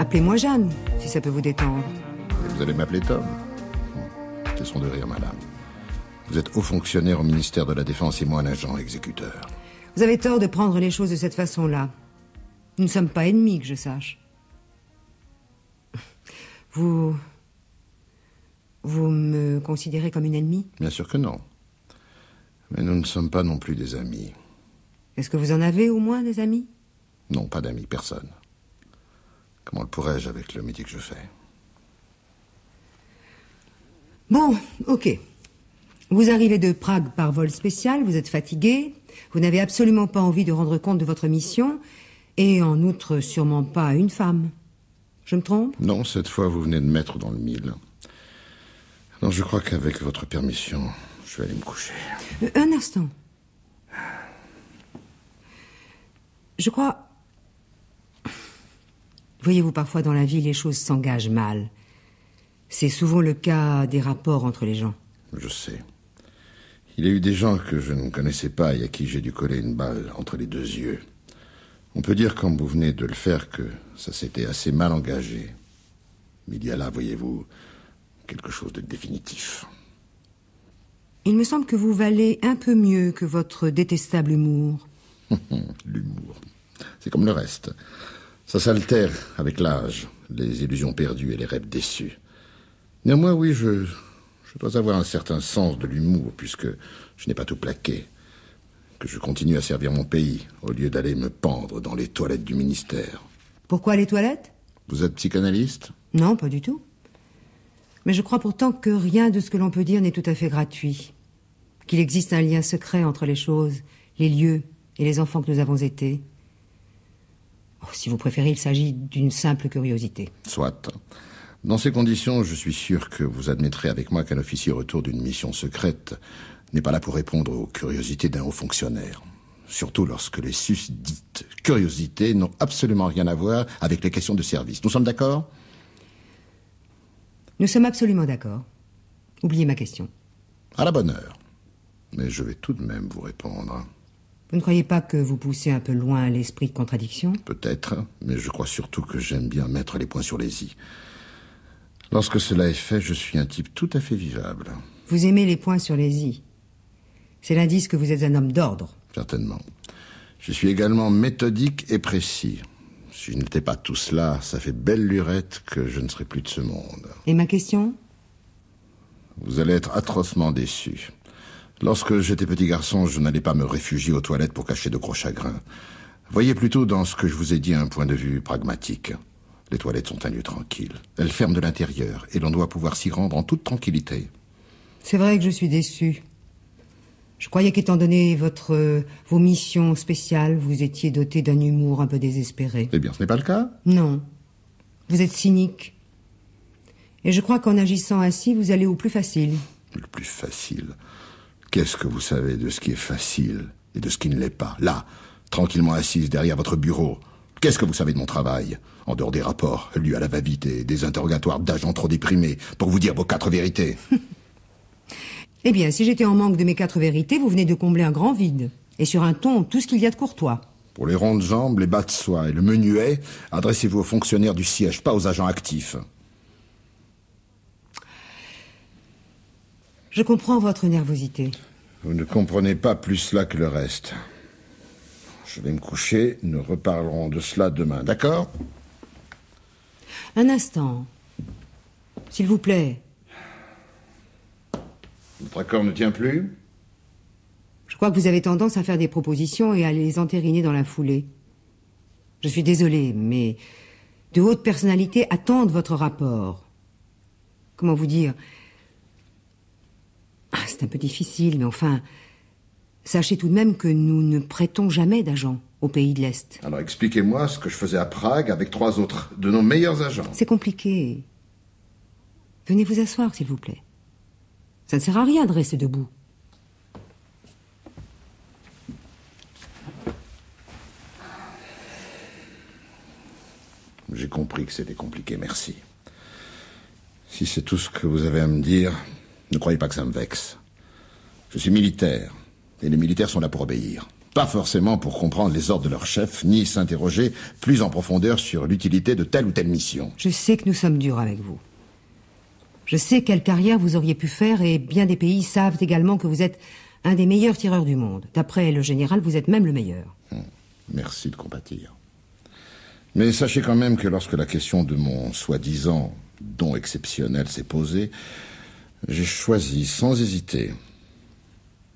Appelez-moi Jeanne, si ça peut vous détendre. Et vous allez m'appeler Tom? Cessons de rire, madame. Vous êtes haut fonctionnaire au ministère de la Défense et moi un agent exécuteur. Vous avez tort de prendre les choses de cette façon-là. Nous ne sommes pas ennemis, que je sache. Vous me considérez comme une ennemie? Bien sûr que non. Mais nous ne sommes pas non plus des amis. Est-ce que vous en avez au moins des amis? Non, pas d'amis, personne. Comment le pourrais-je avec le métier que je fais? Bon, ok. Vous arrivez de Prague par vol spécial, vous êtes fatigué, vous n'avez absolument pas envie de rendre compte de votre mission, et en outre, sûrement pas une femme. Je me trompe? Non, cette fois, vous venez de mettre dans le mille. Non, je crois qu'avec votre permission, je vais aller me coucher. Un instant. Je crois... Voyez-vous, parfois dans la vie, les choses s'engagent mal. C'est souvent le cas des rapports entre les gens. Je sais. Il y a eu des gens que je ne connaissais pas et à qui j'ai dû coller une balle entre les deux yeux. On peut dire, comme vous venez de le faire, que ça s'était assez mal engagé. Mais il y a là, voyez-vous, quelque chose de définitif. Il me semble que vous valez un peu mieux que votre détestable humour. L'humour. C'est comme le reste. Ça s'altère avec l'âge, les illusions perdues et les rêves déçus. Néanmoins, oui, je dois avoir un certain sens de l'humour, puisque je n'ai pas tout plaqué. Que je continue à servir mon pays, au lieu d'aller me pendre dans les toilettes du ministère. Pourquoi les toilettes? Vous êtes psychanalyste? Non, pas du tout. Mais je crois pourtant que rien de ce que l'on peut dire n'est tout à fait gratuit. Qu'il existe un lien secret entre les choses, les lieux et les enfants que nous avons été. Oh, si vous préférez, il s'agit d'une simple curiosité. Soit. Dans ces conditions, je suis sûr que vous admettrez avec moi qu'un officier au retour d'une mission secrète n'est pas là pour répondre aux curiosités d'un haut fonctionnaire. Surtout lorsque les susdites curiosités n'ont absolument rien à voir avec les questions de service. Nous sommes d'accord? Nous sommes absolument d'accord. Oubliez ma question. À la bonne heure. Mais je vais tout de même vous répondre. Vous ne croyez pas que vous poussez un peu loin l'esprit de contradiction? Peut-être, mais je crois surtout que j'aime bien mettre les points sur les i. Lorsque cela est fait, je suis un type tout à fait vivable. Vous aimez les points sur les i. C'est l'indice que vous êtes un homme d'ordre. Certainement. Je suis également méthodique et précis. Si je n'étais pas tout cela, ça fait belle lurette que je ne serais plus de ce monde. Et ma question? Vous allez être atrocement déçu. Lorsque j'étais petit garçon, je n'allais pas me réfugier aux toilettes pour cacher de gros chagrins. Voyez plutôt dans ce que je vous ai dit un point de vue pragmatique. Les toilettes sont un lieu tranquille. Elles ferment de l'intérieur et l'on doit pouvoir s'y rendre en toute tranquillité. C'est vrai que je suis déçu. Je croyais qu'étant donné vos missions spéciales, vous étiez doté d'un humour un peu désespéré. Eh bien, ce n'est pas le cas. Non. Vous êtes cynique. Et je crois qu'en agissant ainsi, vous allez au plus facile. Le plus facile? Qu'est-ce que vous savez de ce qui est facile et de ce qui ne l'est pas? Là, tranquillement assise derrière votre bureau. Qu'est-ce que vous savez de mon travail? En dehors des rapports lus à la va-vite et des interrogatoires d'agents trop déprimés pour vous dire vos 4 vérités. Eh bien, si j'étais en manque de mes 4 vérités, vous venez de combler un grand vide. Et sur un ton, tout ce qu'il y a de courtois. Pour les rondes jambes, les bas de soie et le menuet, adressez-vous aux fonctionnaires du siège, pas aux agents actifs. Je comprends votre nervosité. Vous ne comprenez pas plus cela que le reste. Je vais me coucher, nous reparlerons de cela demain, d'accord? Un instant. S'il vous plaît. Votre accord ne tient plus? Je crois que vous avez tendance à faire des propositions et à les entériner dans la foulée. Je suis désolée, mais de hautes personnalités attendent votre rapport. Comment vous dire? C'est un peu difficile, mais enfin... Sachez tout de même que nous ne prêtons jamais d'agents au pays de l'Est. Alors expliquez-moi ce que je faisais à Prague avec 3 autres de nos meilleurs agents. C'est compliqué. Venez vous asseoir, s'il vous plaît. Ça ne sert à rien de rester debout. J'ai compris que c'était compliqué, merci. Si c'est tout ce que vous avez à me dire, ne croyez pas que ça me vexe. Je suis militaire, et les militaires sont là pour obéir. Pas forcément pour comprendre les ordres de leur chef, ni s'interroger plus en profondeur sur l'utilité de telle ou telle mission. Je sais que nous sommes durs avec vous. Je sais quelle carrière vous auriez pu faire et bien des pays savent également que vous êtes un des meilleurs tireurs du monde. D'après le général, vous êtes même le meilleur. Merci de compatir. Mais sachez quand même que lorsque la question de mon soi-disant don exceptionnel s'est posée, j'ai choisi sans hésiter.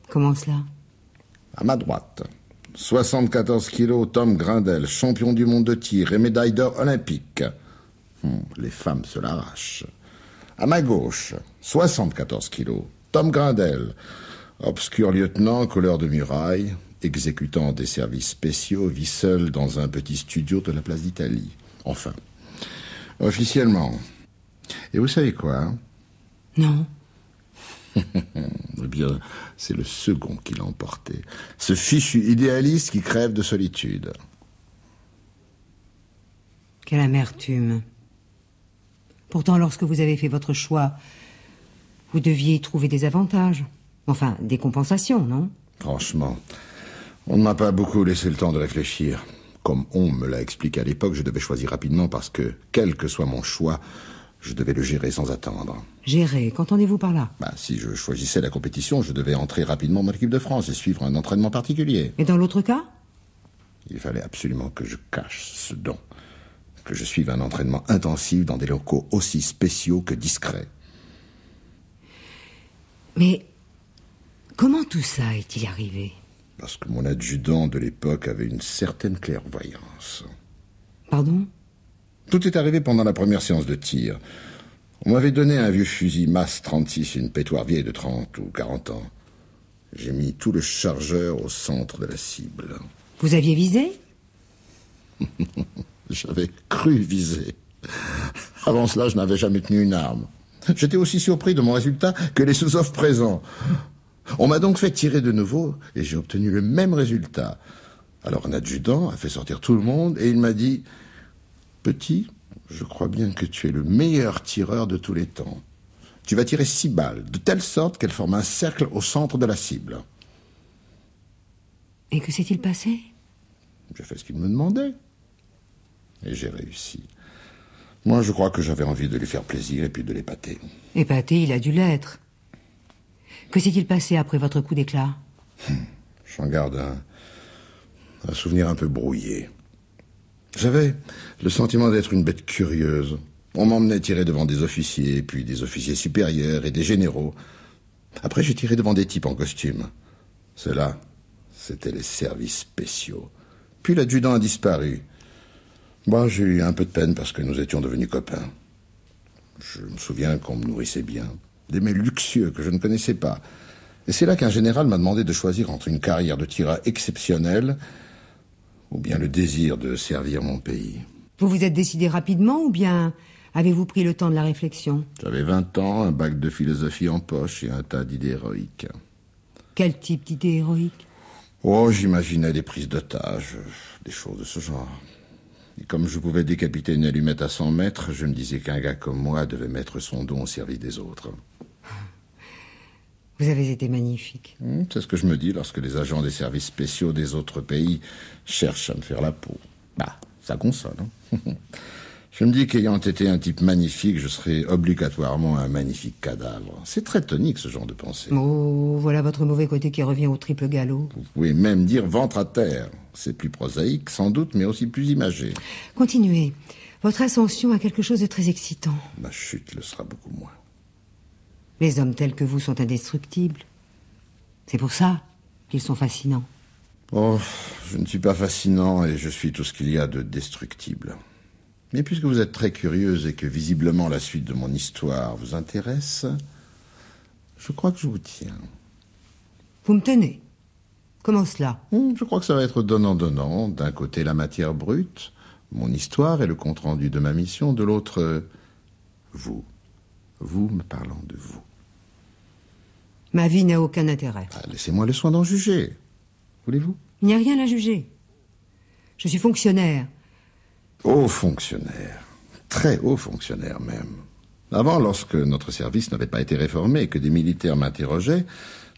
Comment cela ? À ma droite, 74 kilos, Tom Grindel, champion du monde de tir et médaille d'or olympique. Les femmes se l'arrachent. À ma gauche, 74 kilos, Tom Grindel, obscur lieutenant, couleur de muraille, exécutant des services spéciaux, vit seul dans un petit studio de la place d'Italie. Enfin, officiellement. Et vous savez quoi ? Non. Eh bien, c'est le second qui l'a emporté. Ce fichu idéaliste qui crève de solitude. Quelle amertume. Pourtant, lorsque vous avez fait votre choix, vous deviez y trouver des avantages. Enfin, des compensations, non ? Franchement, on ne m'a pas beaucoup laissé le temps de réfléchir. Comme on me l'a expliqué à l'époque, je devais choisir rapidement parce que, quel que soit mon choix, je devais le gérer sans attendre. Gérer, qu'entendez-vous par là ? Si je choisissais la compétition, je devais entrer rapidement dans l'équipe de France et suivre un entraînement particulier. Et dans l'autre cas ? Il fallait absolument que je cache ce don, que je suive un entraînement intensif dans des locaux aussi spéciaux que discrets. Mais comment tout ça est-il arrivé ? Parce que mon adjudant de l'époque avait une certaine clairvoyance. Pardon ? Tout est arrivé pendant la première séance de tir. On m'avait donné un vieux fusil MAS 36, une pétoire vieille de 30 ou 40 ans. J'ai mis tout le chargeur au centre de la cible. Vous aviez visé ? J'avais cru viser. Avant cela, je n'avais jamais tenu une arme. J'étais aussi surpris de mon résultat que les sous-offres présents. On m'a donc fait tirer de nouveau et j'ai obtenu le même résultat. Alors un adjudant a fait sortir tout le monde et il m'a dit... Petit, je crois bien que tu es le meilleur tireur de tous les temps. Tu vas tirer 6 balles, de telle sorte qu'elles forment un cercle au centre de la cible. Et que s'est-il passé ? J'ai fait ce qu'il me demandait. Et j'ai réussi. Moi, je crois que j'avais envie de lui faire plaisir et puis de l'épater. Épaté, il a dû l'être. Que s'est-il passé après votre coup d'éclat ? J'en garde un souvenir un peu brouillé. J'avais le sentiment d'être une bête curieuse. On m'emmenait tirer devant des officiers, puis des officiers supérieurs et des généraux. Après, j'ai tiré devant des types en costume. Ceux-là, c'étaient les services spéciaux. Puis l'adjudant a disparu. J'ai eu un peu de peine parce que nous étions devenus copains. Je me souviens qu'on me nourrissait bien. Des mets luxueux que je ne connaissais pas. Et c'est là qu'un général m'a demandé de choisir entre une carrière de tireur exceptionnelle ou bien le désir de servir mon pays. Vous vous êtes décidé rapidement ou bien avez-vous pris le temps de la réflexion ? J'avais 20 ans, un bac de philosophie en poche et un tas d'idées héroïques. Quel type d'idées héroïques ? J'imaginais des prises d'otages, des choses de ce genre. Et comme je pouvais décapiter une allumette à 100 mètres, je me disais qu'un gars comme moi devait mettre son don au service des autres. Vous avez été magnifique. C'est ce que je me dis lorsque les agents des services spéciaux des autres pays cherchent à me faire la peau. Ça console, hein. Je me dis qu'ayant été un type magnifique, je serais obligatoirement un magnifique cadavre. C'est très tonique, ce genre de pensée. Oh, voilà votre mauvais côté qui revient au triple galop. Vous pouvez même dire ventre à terre. C'est plus prosaïque, sans doute, mais aussi plus imagé. Continuez. Votre ascension a quelque chose de très excitant. Ma chute le sera beaucoup moins. Les hommes tels que vous sont indestructibles. C'est pour ça qu'ils sont fascinants. Je ne suis pas fascinant et je suis tout ce qu'il y a de destructible. Mais puisque vous êtes très curieuse et que visiblement la suite de mon histoire vous intéresse, je crois que je vous tiens. Vous me tenez ? Comment cela ? Je crois que ça va être donnant-donnant. D'un côté, la matière brute, mon histoire et le compte-rendu de ma mission. De l'autre, vous. Vous me parlant de vous. Ma vie n'a aucun intérêt. Laissez-moi le soin d'en juger. Voulez-vous ? Il n'y a rien à juger. Je suis fonctionnaire. Haut fonctionnaire. Très haut fonctionnaire même. Avant, lorsque notre service n'avait pas été réformé et que des militaires m'interrogeaient,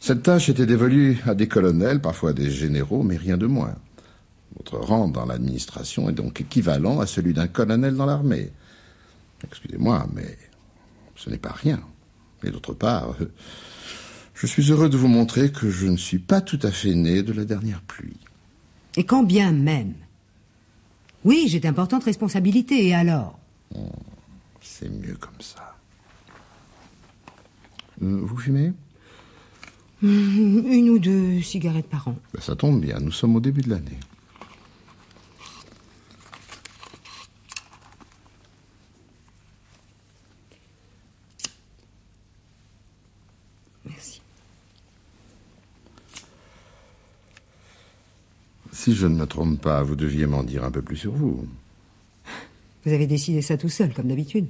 cette tâche était dévolue à des colonels, parfois à des généraux, mais rien de moins. Votre rang dans l'administration est donc équivalent à celui d'un colonel dans l'armée. Excusez-moi, mais ce n'est pas rien. Et d'autre part, je suis heureux de vous montrer que je ne suis pas tout à fait né de la dernière pluie. Et quand bien même. Oui, j'ai d'importantes responsabilités, et alors? C'est mieux comme ça. Vous fumez? Une ou deux cigarettes par an. Ben, ça tombe bien, nous sommes au début de l'année. Merci. Si je ne me trompe pas, vous deviez m'en dire un peu plus sur vous. Vous avez décidé ça tout seul, comme d'habitude.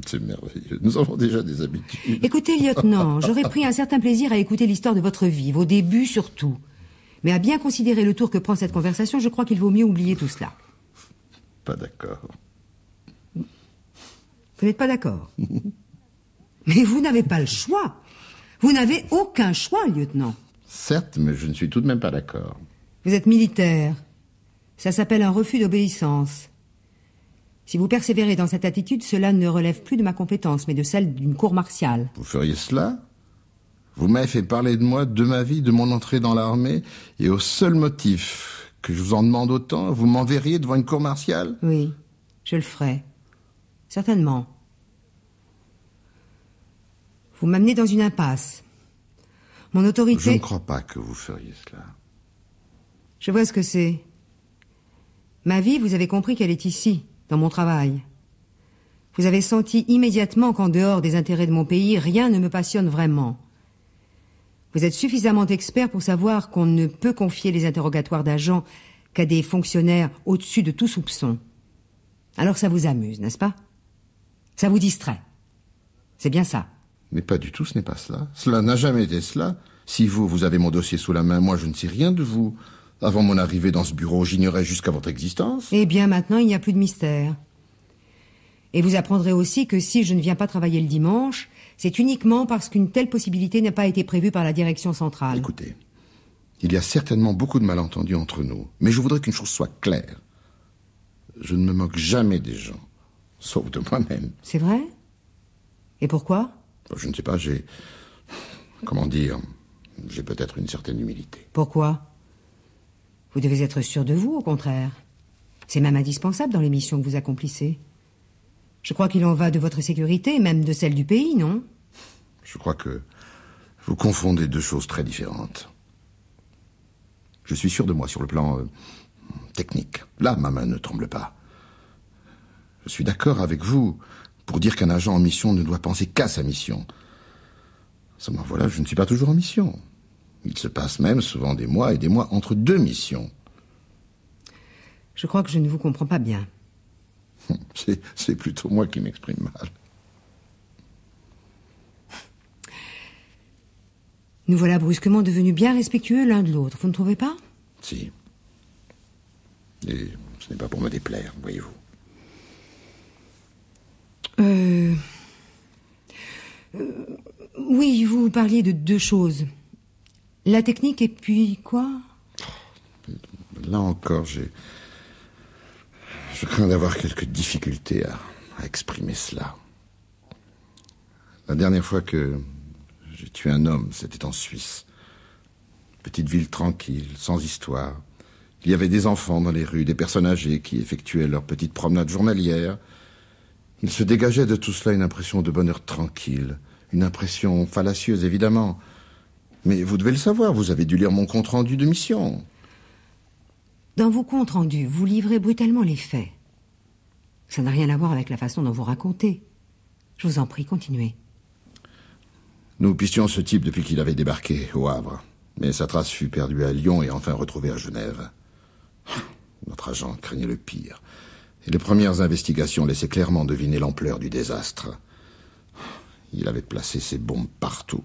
C'est merveilleux. Nous avons déjà des habitudes. Écoutez, lieutenant, j'aurais pris un certain plaisir à écouter l'histoire de votre vie, vos débuts surtout. Mais à bien considérer le tour que prend cette conversation, je crois qu'il vaut mieux oublier tout cela. Pas d'accord. Vous n'êtes pas d'accord? Mais vous n'avez pas le choix. Vous n'avez aucun choix, lieutenant. Certes, mais je ne suis tout de même pas d'accord. Vous êtes militaire. Ça s'appelle un refus d'obéissance. Si vous persévérez dans cette attitude, cela ne relève plus de ma compétence, mais de celle d'une cour martiale. Vous feriez cela? Vous m'avez fait parler de moi, de ma vie, de mon entrée dans l'armée, et au seul motif que je vous en demande autant, vous m'enverriez devant une cour martiale? Oui, je le ferai. Certainement. Vous m'amenez dans une impasse. Mon autorité... Je ne crois pas que vous feriez cela. Je vois ce que c'est. Ma vie, vous avez compris qu'elle est ici, dans mon travail. Vous avez senti immédiatement qu'en dehors des intérêts de mon pays, rien ne me passionne vraiment. Vous êtes suffisamment expert pour savoir qu'on ne peut confier les interrogatoires d'agents qu'à des fonctionnaires au-dessus de tout soupçon. Alors ça vous amuse, n'est-ce pas? Ça vous distrait. C'est bien ça. Mais pas du tout, ce n'est pas cela. Cela n'a jamais été cela. Si vous avez mon dossier sous la main, moi je ne sais rien de vous. Avant mon arrivée dans ce bureau, j'ignorais jusqu'à votre existence. Eh bien, maintenant, il n'y a plus de mystère. Et vous apprendrez aussi que si je ne viens pas travailler le dimanche, c'est uniquement parce qu'une telle possibilité n'a pas été prévue par la direction centrale. Écoutez, il y a certainement beaucoup de malentendus entre nous, mais je voudrais qu'une chose soit claire. Je ne me moque jamais des gens, sauf de moi-même. C'est vrai? Et pourquoi? Je ne sais pas, comment dire, j'ai peut-être une certaine humilité. Pourquoi? Vous devez être sûr de vous, au contraire. C'est même indispensable dans les missions que vous accomplissez. Je crois qu'il en va de votre sécurité, même de celle du pays, non? Je crois que vous confondez deux choses très différentes. Je suis sûr de moi sur le plan technique. Là, ma main ne tremble pas. Je suis d'accord avec vous pour dire qu'un agent en mission ne doit penser qu'à sa mission. Seulement voilà, je ne suis pas toujours en mission. Il se passe même souvent des mois et des mois entre deux missions. Je crois que je ne vous comprends pas bien. C'est plutôt moi qui m'exprime mal. Nous voilà brusquement devenus bien respectueux l'un de l'autre, vous ne trouvez pas? Si. Et ce n'est pas pour me déplaire, voyez-vous. Oui, vous parliez de deux choses. La technique et puis quoi? Là encore, je crains d'avoir quelques difficultés à exprimer cela. La dernière fois que j'ai tué un homme, c'était en Suisse. Petite ville tranquille, sans histoire. Il y avait des enfants dans les rues, des personnes âgées qui effectuaient leurs petites promenades journalières. Il se dégageait de tout cela une impression de bonheur tranquille, une impression fallacieuse évidemment. Mais vous devez le savoir, vous avez dû lire mon compte-rendu de mission. Dans vos comptes rendus, vous livrez brutalement les faits. Ça n'a rien à voir avec la façon dont vous racontez. Je vous en prie, continuez. Nous pistions ce type depuis qu'il avait débarqué au Havre. Mais sa trace fut perdue à Lyon et enfin retrouvée à Genève. Notre agent craignait le pire. Et les premières investigations laissaient clairement deviner l'ampleur du désastre. Il avait placé ses bombes partout.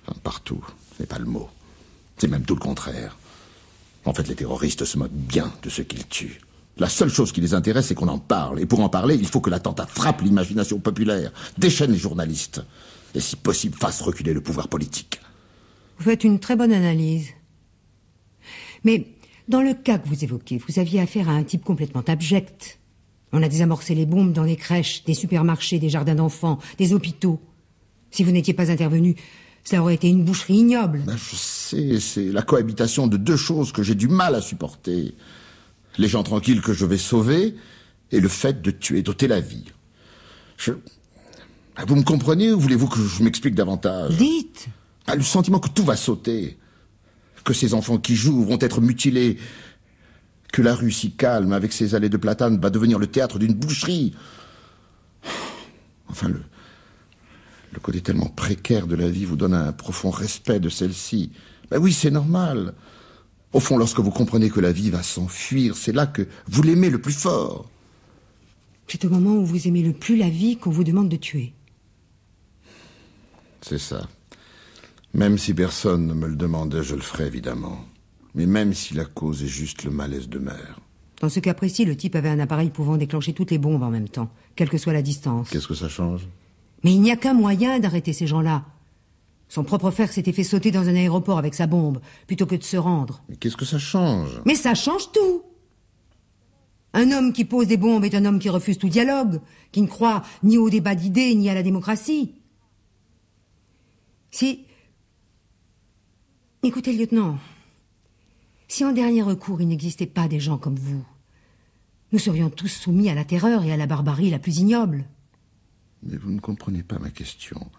Enfin, partout, ce n'est pas le mot. C'est même tout le contraire. En fait, les terroristes se moquent bien de ceux qu'ils tuent. La seule chose qui les intéresse, c'est qu'on en parle. Et pour en parler, il faut que l'attentat frappe l'imagination populaire, déchaîne les journalistes, et si possible, fasse reculer le pouvoir politique. Vous faites une très bonne analyse. Mais dans le cas que vous évoquez, vous aviez affaire à un type complètement abject. On a désamorcé les bombes dans les crèches, des supermarchés, des jardins d'enfants, des hôpitaux. Si vous n'étiez pas intervenu, ça aurait été une boucherie ignoble. Ben, je sais, c'est la cohabitation de deux choses que j'ai du mal à supporter. Les gens tranquilles que je vais sauver, et le fait de tuer, d'ôter la vie. Vous me comprenez ou voulez-vous que je m'explique davantage? Dites. Le sentiment que tout va sauter, que ces enfants qui jouent vont être mutilés, que la rue si calme avec ses allées de platanes va devenir le théâtre d'une boucherie. Enfin, le côté tellement précaire de la vie vous donne un profond respect de celle-ci. Ben oui, c'est normal. Au fond, lorsque vous comprenez que la vie va s'enfuir, c'est là que vous l'aimez le plus fort. C'est au moment où vous aimez le plus la vie qu'on vous demande de tuer. C'est ça. Même si personne ne me le demandait, je le ferais évidemment. Mais même si la cause est juste le malaise de mer. Dans ce cas précis, le type avait un appareil pouvant déclencher toutes les bombes en même temps, quelle que soit la distance. Qu'est-ce que ça change? Mais il n'y a qu'un moyen d'arrêter ces gens-là. Son propre frère s'était fait sauter dans un aéroport avec sa bombe, plutôt que de se rendre. Mais qu'est-ce que ça change? Mais ça change tout. Un homme qui pose des bombes est un homme qui refuse tout dialogue, qui ne croit ni au débat d'idées, ni à la démocratie. Écoutez, lieutenant, si en dernier recours il n'existait pas des gens comme vous, nous serions tous soumis à la terreur et à la barbarie la plus ignoble. Mais vous ne comprenez pas ma question.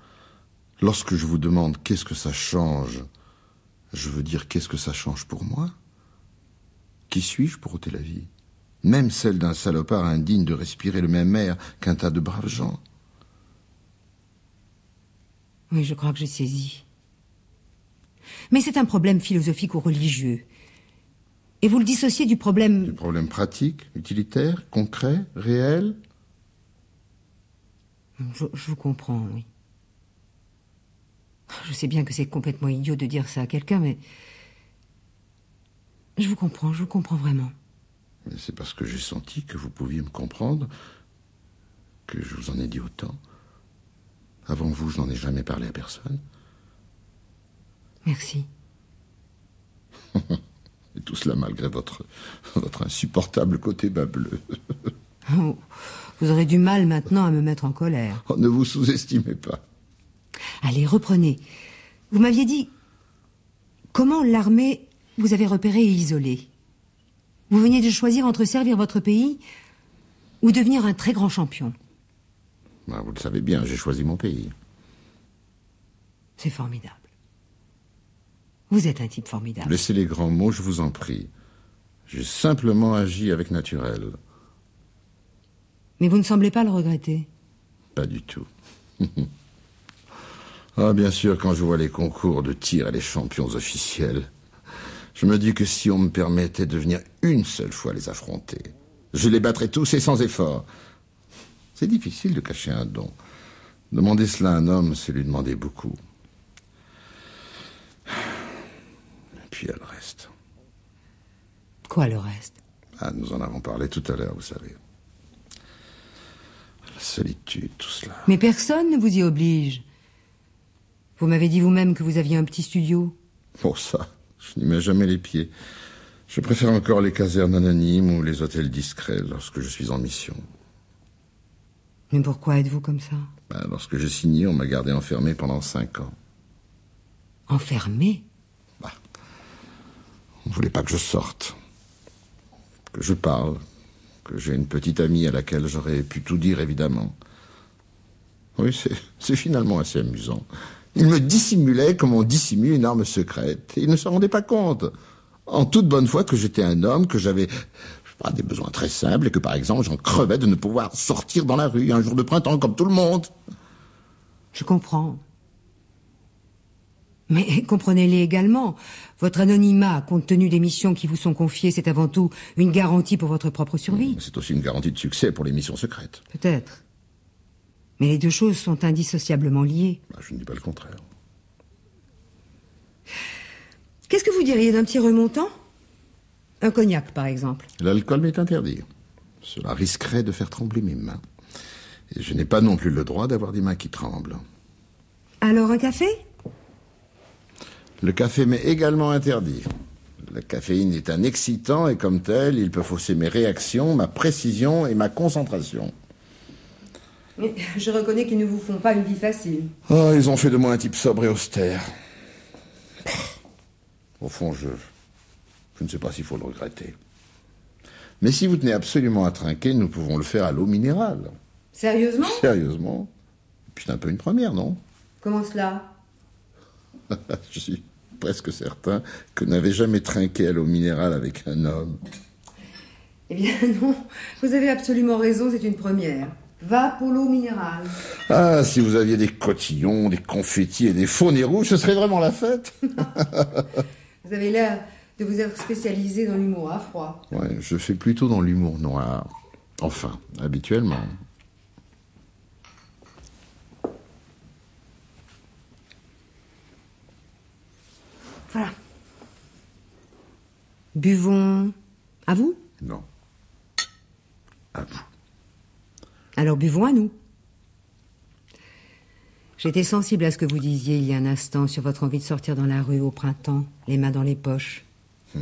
Lorsque je vous demande qu'est-ce que ça change, je veux dire qu'est-ce que ça change pour moi? Qui suis-je pour ôter la vie? Même celle d'un salopard indigne de respirer le même air qu'un tas de braves gens. Oui, je crois que j'ai saisi. Mais c'est un problème philosophique ou religieux. Et vous le dissociez du problème... Du problème pratique, utilitaire, concret, réel? Je vous comprends, oui. Je sais bien que c'est complètement idiot de dire ça à quelqu'un, mais... je vous comprends vraiment. Mais c'est parce que j'ai senti que vous pouviez me comprendre que je vous en ai dit autant. Avant vous, je n'en ai jamais parlé à personne. Merci. Et tout cela malgré votre insupportable côté bas bleu. Oh, vous aurez du mal maintenant à me mettre en colère. Oh, ne vous sous-estimez pas. Allez, reprenez. Vous m'aviez dit... Comment l'armée vous avait repéré et isolé? Vous veniez de choisir entre servir votre pays ou devenir un très grand champion. Ben, vous le savez bien, j'ai choisi mon pays. C'est formidable. Vous êtes un type formidable. Laissez les grands mots, je vous en prie. J'ai simplement agi avec naturel. Mais vous ne semblez pas le regretter. Pas du tout. Ah, bien sûr, quand je vois les concours de tir et les champions officiels, je me dis que si on me permettait de venir une seule fois les affronter, je les battrais tous et sans effort. C'est difficile de cacher un don. Demander cela à un homme, c'est lui demander beaucoup. Et puis il y a le reste. Quoi, le reste? Nous en avons parlé tout à l'heure, vous savez. La solitude, tout cela. Mais personne ne vous y oblige. Vous m'avez dit vous-même que vous aviez un petit studio. Pour ça, je n'y mets jamais les pieds. Je préfère encore les casernes anonymes ou les hôtels discrets lorsque je suis en mission. Mais pourquoi êtes-vous comme ça? Lorsque j'ai signé, on m'a gardé enfermé pendant 5 ans. Enfermé? On ne voulait pas que je sorte, que je parle, que j'ai une petite amie à laquelle j'aurais pu tout dire, évidemment. Oui, c'est finalement assez amusant. Il me dissimulait comme on dissimule une arme secrète. Et il ne se rendait pas compte, en toute bonne foi, que j'étais un homme, que j'avais des besoins très simples, et que, par exemple, j'en crevais de ne pouvoir sortir dans la rue un jour de printemps, comme tout le monde. Je comprends. Mais comprenez-les également. Votre anonymat, compte tenu des missions qui vous sont confiées, c'est avant tout une garantie pour votre propre survie. C'est aussi une garantie de succès pour les missions secrètes. Peut-être. Mais les deux choses sont indissociablement liées. Je ne dis pas le contraire. Qu'est-ce que vous diriez d'un petit remontant? Un cognac, par exemple. L'alcool m'est interdit. Cela risquerait de faire trembler mes mains. Et je n'ai pas non plus le droit d'avoir des mains qui tremblent. Alors un café? Le café m'est également interdit. La caféine est un excitant et comme tel, il peut fausser mes réactions, ma précision et ma concentration. Mais je reconnais qu'ils ne vous font pas une vie facile. Oh, ils ont fait de moi un type sobre et austère. Au fond, je ne sais pas s'il faut le regretter. Mais si vous tenez absolument à trinquer, nous pouvons le faire à l'eau minérale. Sérieusement? Sérieusement. Puis c'est un peu une première, non? Comment cela? Je suis presque certain que vous n'avez jamais trinqué à l'eau minérale avec un homme. Eh bien non, vous avez absolument raison, c'est une première. Va pour l'eau minérale. Ah, si vous aviez des cotillons, des confettis et des faux nez rouges, ce serait vraiment la fête. Vous avez l'air de vous être spécialisé dans l'humour à froid. Ouais, je fais plutôt dans l'humour noir. Enfin, habituellement. Voilà. Buvons à vous? Non. À vous. Alors buvons à nous. J'étais sensible à ce que vous disiez il y a un instant sur votre envie de sortir dans la rue au printemps, les mains dans les poches.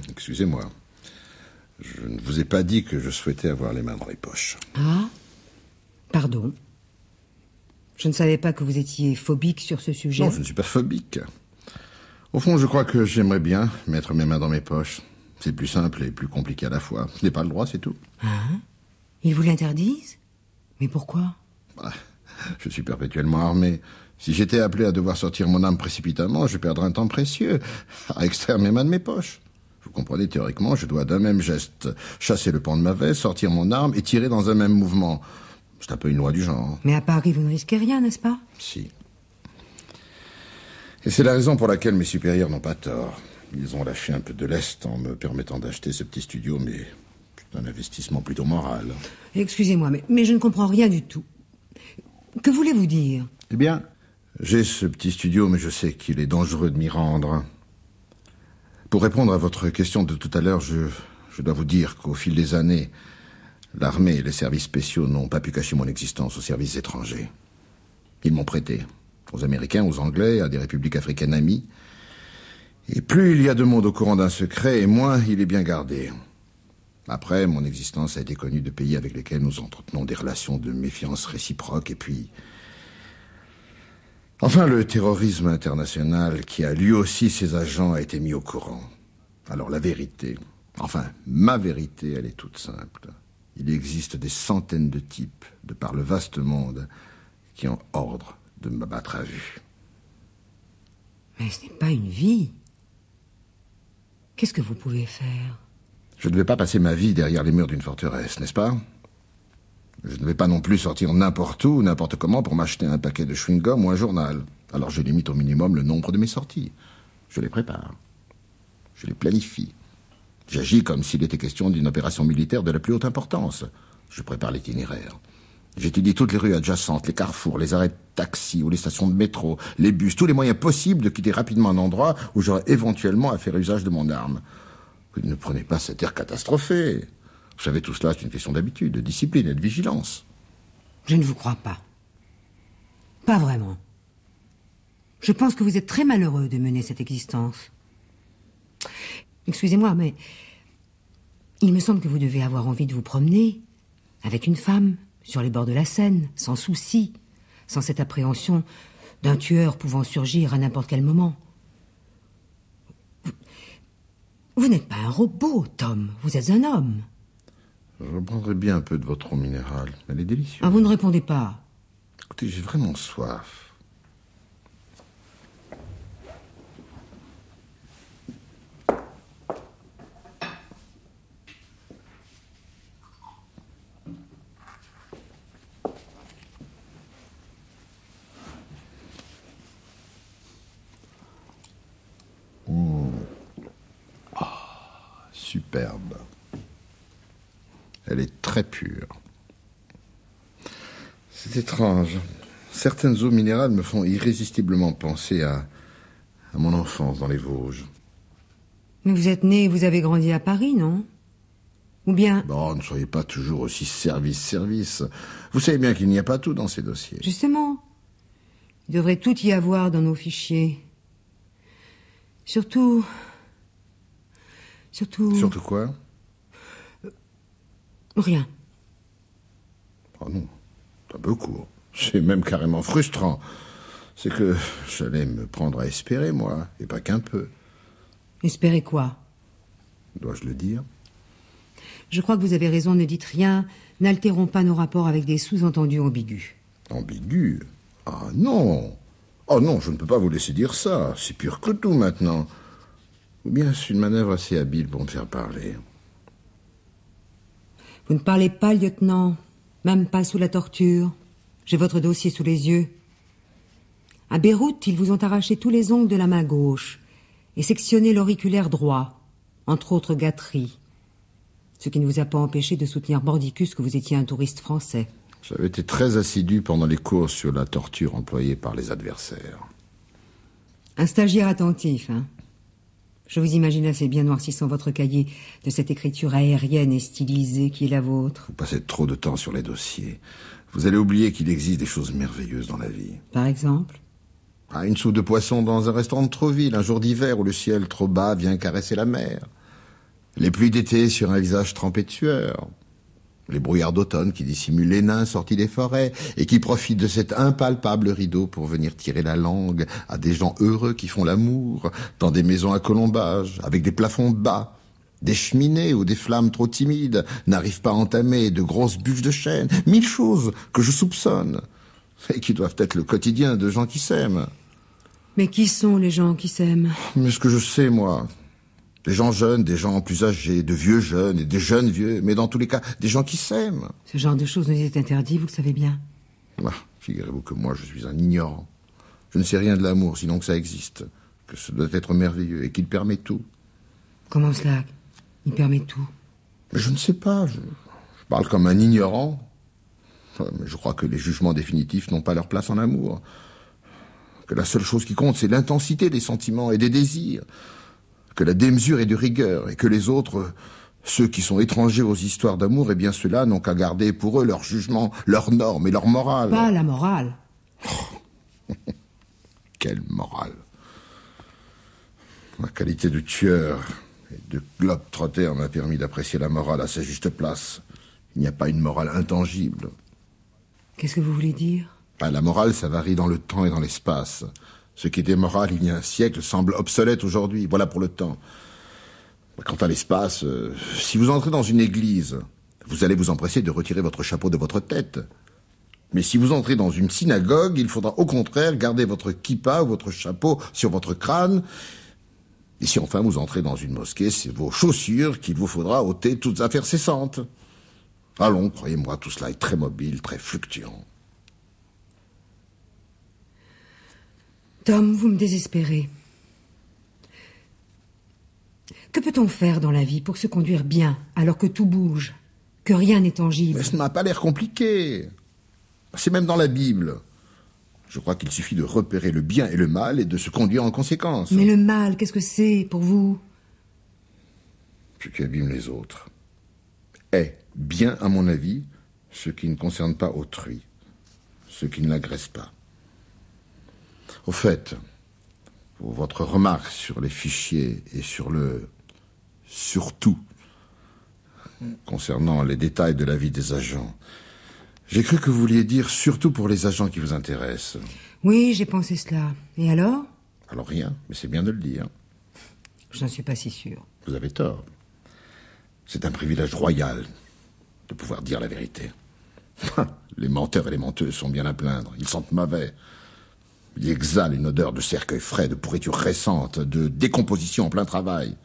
Excusez-moi. Je ne vous ai pas dit que je souhaitais avoir les mains dans les poches. Ah? Pardon. Je ne savais pas que vous étiez phobique sur ce sujet. Non, je ne suis pas phobique. Au fond, je crois que j'aimerais bien mettre mes mains dans mes poches. C'est plus simple et plus compliqué à la fois. Je n'ai pas le droit, c'est tout. Hein? Ils vous l'interdisent? Mais pourquoi? Je suis perpétuellement armé. Si j'étais appelé à devoir sortir mon arme précipitamment, je perdrais un temps précieux à extraire mes mains de mes poches. Vous comprenez, théoriquement, je dois d'un même geste chasser le pan de ma veste, sortir mon arme et tirer dans un même mouvement. C'est un peu une loi du genre. Mais à Paris, vous ne risquez rien, n'est-ce pas? Si. Et c'est la raison pour laquelle mes supérieurs n'ont pas tort. Ils ont lâché un peu de lest en me permettant d'acheter ce petit studio, mais c'est un investissement plutôt moral. Excusez-moi, mais je ne comprends rien du tout. Que voulez-vous dire? Eh bien, j'ai ce petit studio, mais je sais qu'il est dangereux de m'y rendre. Pour répondre à votre question de tout à l'heure, je dois vous dire qu'au fil des années, l'armée et les services spéciaux n'ont pas pu cacher mon existence aux services étrangers. Ils m'ont prêté aux Américains, aux Anglais, à des républiques africaines amies. Et plus il y a de monde au courant d'un secret, et moins il est bien gardé. Après, mon existence a été connue de pays avec lesquels nous entretenons des relations de méfiance réciproque, et puis... Enfin, le terrorisme international, qui a lui aussi ses agents, a été mis au courant. Alors la vérité, enfin, ma vérité, elle est toute simple. Il existe des centaines de types, de par le vaste monde, qui ont ordre de m'abattre à vue. Mais ce n'est pas une vie. Qu'est-ce que vous pouvez faire? Je ne vais pas passer ma vie derrière les murs d'une forteresse, n'est-ce pas? Je ne vais pas non plus sortir n'importe où, n'importe comment pour m'acheter un paquet de chewing-gum ou un journal. Alors je limite au minimum le nombre de mes sorties. Je les prépare. Je les planifie. J'agis comme s'il était question d'une opération militaire de la plus haute importance. Je prépare l'itinéraire. J'étudie toutes les rues adjacentes, les carrefours, les arrêts de taxi ou les stations de métro, les bus, tous les moyens possibles de quitter rapidement un endroit où j'aurais éventuellement à faire usage de mon arme. Vous ne prenez pas cet air catastrophé. Vous savez, tout cela, c'est une question d'habitude, de discipline et de vigilance. Je ne vous crois pas. Pas vraiment. Je pense que vous êtes très malheureux de mener cette existence. Excusez-moi, mais il me semble que vous devez avoir envie de vous promener avec une femme sur les bords de la Seine, sans souci, sans cette appréhension d'un tueur pouvant surgir à n'importe quel moment. Vous n'êtes pas un robot, Tom. Vous êtes un homme. Je reprendrai bien un peu de votre eau minérale. Elle est délicieuse. Ah, vous ne répondez pas. Écoutez, j'ai vraiment soif. Superbe. Elle est très pure. C'est étrange. Certaines eaux minérales me font irrésistiblement penser à mon enfance dans les Vosges. Mais vous êtes né et vous avez grandi à Paris, non? Ou bien... Bon, ne soyez pas toujours aussi service. Vous savez bien qu'il n'y a pas tout dans ces dossiers. Justement, il devrait tout y avoir dans nos fichiers. Surtout... Surtout quoi? Rien. Oh non, c'est un peu court. C'est même carrément frustrant. C'est que j'allais me prendre à espérer, moi, et pas qu'un peu. Espérer quoi? Dois-je le dire? Je crois que vous avez raison, ne dites rien. N'altérons pas nos rapports avec des sous-entendus ambigus. Ambigu? Ah non! Oh non, je ne peux pas vous laisser dire ça. C'est pur que tout maintenant. Ou bien c'est une manœuvre assez habile pour me faire parler. Vous ne parlez pas, lieutenant. Même pas sous la torture. J'ai votre dossier sous les yeux. À Beyrouth, ils vous ont arraché tous les ongles de la main gauche et sectionné l'auriculaire droit, entre autres gâteries. Ce qui ne vous a pas empêché de soutenir mordicus que vous étiez un touriste français. J'avais été très assidu pendant les cours sur la torture employée par les adversaires. Un stagiaire attentif, hein. Je vous imagine assez bien noircissant votre cahier de cette écriture aérienne et stylisée qui est la vôtre. Vous passez trop de temps sur les dossiers. Vous allez oublier qu'il existe des choses merveilleuses dans la vie. Par exemple? Ah, une soupe de poisson dans un restaurant de Trouville, un jour d'hiver où le ciel trop bas vient caresser la mer. Les pluies d'été sur un visage trempé de sueur. Les brouillards d'automne qui dissimulent les nains sortis des forêts et qui profitent de cet impalpable rideau pour venir tirer la langue à des gens heureux qui font l'amour dans des maisons à colombages, avec des plafonds bas, des cheminées où des flammes trop timides n'arrivent pas à entamer de grosses bûches de chêne. 1000 choses que je soupçonne et qui doivent être le quotidien de gens qui s'aiment. Mais qui sont les gens qui s'aiment? Mais ce que je sais, moi... Des gens jeunes, des gens plus âgés, de vieux jeunes et des jeunes vieux, mais dans tous les cas, des gens qui s'aiment. Ce genre de choses nous est interdit, vous le savez bien. Ah, figurez-vous que moi, je suis un ignorant. Je ne sais rien de l'amour, sinon que ça existe, que ce doit être merveilleux et qu'il permet tout. Comment cela? Il permet tout? Mais je ne sais pas, je parle comme un ignorant. Mais je crois que les jugements définitifs n'ont pas leur place en amour. Que la seule chose qui compte, c'est l'intensité des sentiments et des désirs. Que la démesure est de rigueur, et que les autres, ceux qui sont étrangers aux histoires d'amour, eh bien ceux-là n'ont qu'à garder pour eux leur jugement, leurs normes et leur morale. Pas la morale. Quelle morale. Ma qualité de tueur et de globe-trotter m'a permis d'apprécier la morale à sa juste place. Il n'y a pas une morale intangible. Qu'est-ce que vous voulez dire? La morale, ça varie dans le temps et dans l'espace. Ce qui était moral il y a un siècle semble obsolète aujourd'hui. Voilà pour le temps. Quant à l'espace, si vous entrez dans une église, vous allez vous empresser de retirer votre chapeau de votre tête. Mais si vous entrez dans une synagogue, il faudra au contraire garder votre kippa ou votre chapeau sur votre crâne. Et si enfin vous entrez dans une mosquée, c'est vos chaussures qu'il vous faudra ôter toutes affaires cessantes. Allons, croyez-moi, tout cela est très mobile, très fluctuant. Tom, vous me désespérez. Que peut-on faire dans la vie pour se conduire bien alors que tout bouge, que rien n'est tangible? Mais ça ne m'a pas l'air compliqué. C'est même dans la Bible. Je crois qu'il suffit de repérer le bien et le mal et de se conduire en conséquence. Mais le mal, qu'est-ce que c'est pour vous? Ce qui abîme les autres est bien, à mon avis, ce qui ne concerne pas autrui, ce qui ne l'agresse pas. Au fait, pour votre remarque sur les fichiers et sur le surtout concernant les détails de la vie des agents, j'ai cru que vous vouliez dire surtout pour les agents qui vous intéressent. Oui, j'ai pensé cela. Et alors? Alors rien, mais c'est bien de le dire. Je n'en suis pas si sûr. Vous avez tort. C'est un privilège royal de pouvoir dire la vérité. Les menteurs et les menteuses sont bien à plaindre. Ils sentent mauvais. Ils exhalent une odeur de cercueil frais, de pourriture récente, de décomposition en plein travail.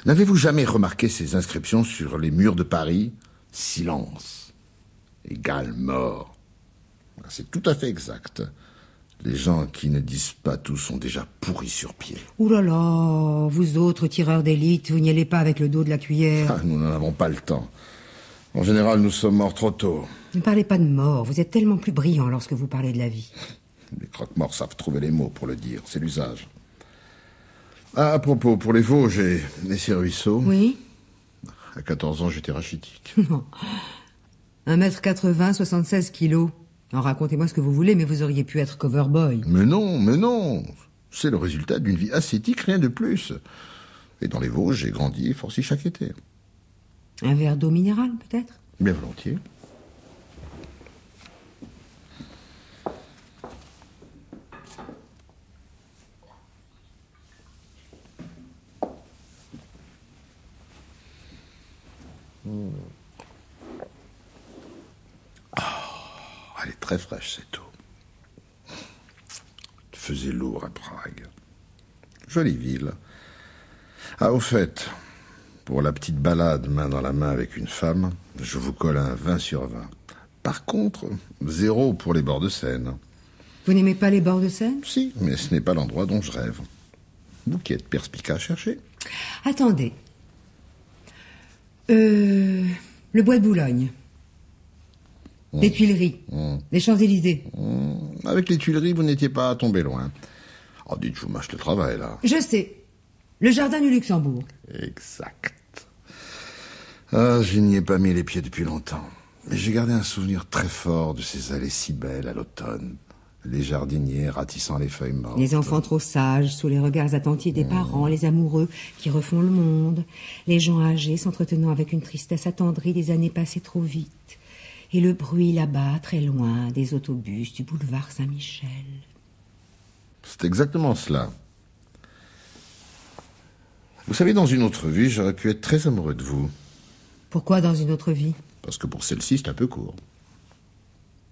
N'avez-vous jamais remarqué ces inscriptions sur les murs de Paris? Silence égale mort. C'est tout à fait exact. Les gens qui ne disent pas tout sont déjà pourris sur pied. Ouh là là, vous autres tireurs d'élite, vous n'y allez pas avec le dos de la cuillère. Nous n'en avons pas le temps. En général, nous sommes morts trop tôt. Ne parlez pas de mort, vous êtes tellement plus brillant lorsque vous parlez de la vie. Les croque-morts savent trouver les mots pour le dire, c'est l'usage. À propos, pour les Vosges et ces ruisseaux... Oui? À 14 ans, j'étais rachitique. Non. 1m80, 76 kilos. Alors racontez-moi ce que vous voulez, mais vous auriez pu être coverboy. Mais non. C'est le résultat d'une vie ascétique, rien de plus. Et dans les Vosges, j'ai grandi et forci chaque été. Un verre d'eau minérale, peut-être? Bien volontiers. Elle est très fraîche, cette eau. Il faisait lourd à Prague. Jolie ville. Ah, au fait, pour la petite balade main dans la main avec une femme, je vous colle un 20 sur 20. Par contre, 0 pour les bords de Seine. Vous n'aimez pas les bords de Seine? Si, mais ce n'est pas l'endroit dont je rêve. Vous qui êtes perspicace, cherchez. Attendez. Le bois de Boulogne. Les Tuileries. Les Champs-Élysées. Avec les Tuileries, vous n'étiez pas tombé loin. Oh, dites, je vous mâche le travail, là. Je sais. Le jardin du Luxembourg. Exact. Ah, je n'y ai pas mis les pieds depuis longtemps. Mais j'ai gardé un souvenir très fort de ces allées si belles à l'automne. Les jardiniers ratissant les feuilles mortes. Les enfants trop sages, sous les regards attentifs des parents, les amoureux qui refont le monde, les gens âgés s'entretenant avec une tristesse attendrie des années passées trop vite, et le bruit là-bas, très loin, des autobus du boulevard Saint-Michel. C'est exactement cela. Vous savez, dans une autre vie, j'aurais pu être très amoureux de vous. Pourquoi dans une autre vie? Parce que pour celle-ci, c'est un peu court.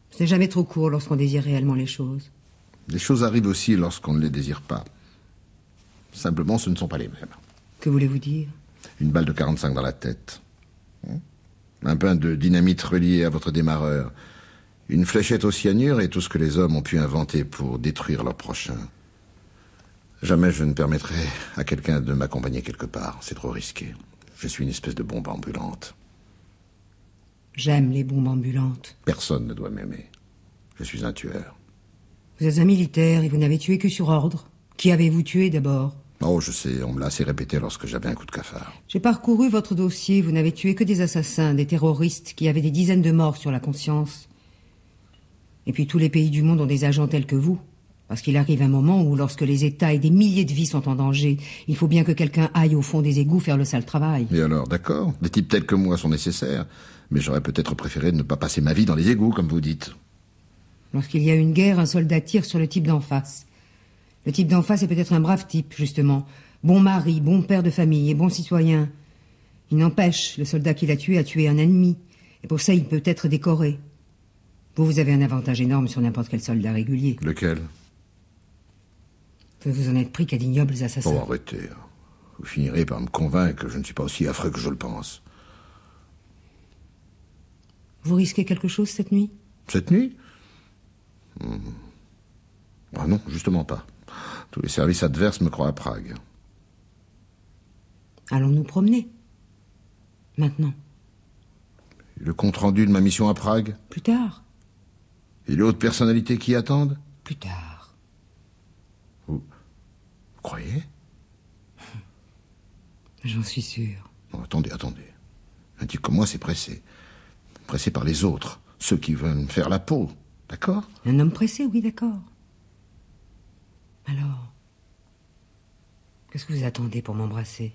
Ce n'est jamais trop court lorsqu'on désire réellement les choses. Les choses arrivent aussi lorsqu'on ne les désire pas. Simplement, ce ne sont pas les mêmes. Que voulez-vous dire? Une balle de 45 dans la tête. Un pain de dynamite relié à votre démarreur. Une fléchette au cyanure et tout ce que les hommes ont pu inventer pour détruire leur prochain. Jamais je ne permettrai à quelqu'un de m'accompagner quelque part. C'est trop risqué. Je suis une espèce de bombe ambulante. J'aime les bombes ambulantes. Personne ne doit m'aimer. Je suis un tueur. Vous êtes un militaire et vous n'avez tué que sur ordre. Qui avez-vous tué d'abord? Oh, je sais, on me l'a assez répété lorsque j'avais un coup de cafard. J'ai parcouru votre dossier. Vous n'avez tué que des assassins, des terroristes qui avaient des dizaines de morts sur la conscience. Et puis tous les pays du monde ont des agents tels que vous. Parce qu'il arrive un moment où, lorsque les États et des milliers de vies sont en danger, il faut bien que quelqu'un aille au fond des égouts faire le sale travail. Et alors, d'accord, des types tels que moi sont nécessaires, mais j'aurais peut-être préféré ne pas passer ma vie dans les égouts, comme vous dites. Lorsqu'il y a une guerre, un soldat tire sur le type d'en face. Le type d'en face est peut-être un brave type, justement. Bon mari, bon père de famille et bon citoyen. Il n'empêche, le soldat qui l'a tué a tué un ennemi. Et pour ça, il peut être décoré. Vous avez un avantage énorme sur n'importe quel soldat régulier. Lequel? Vous en êtes pris qu'à d'ignobles assassins. Oh, arrêtez. Vous finirez par me convaincre que je ne suis pas aussi affreux que je le pense. Vous risquez quelque chose cette nuit? Cette nuit? Ah non, justement pas. Tous les services adverses me croient à Prague. Allons nous promener. Maintenant. Et le compte-rendu de ma mission à Prague? Plus tard. Et les hautes personnalités qui attendent? Plus tard. Vous croyez? J'en suis sûr. Non, attendez. Un type comme moi, c'est pressé. Pressé par les autres. Ceux qui veulent me faire la peau. D'accord? Un homme pressé, oui, d'accord. Alors, qu'est-ce que vous attendez pour m'embrasser?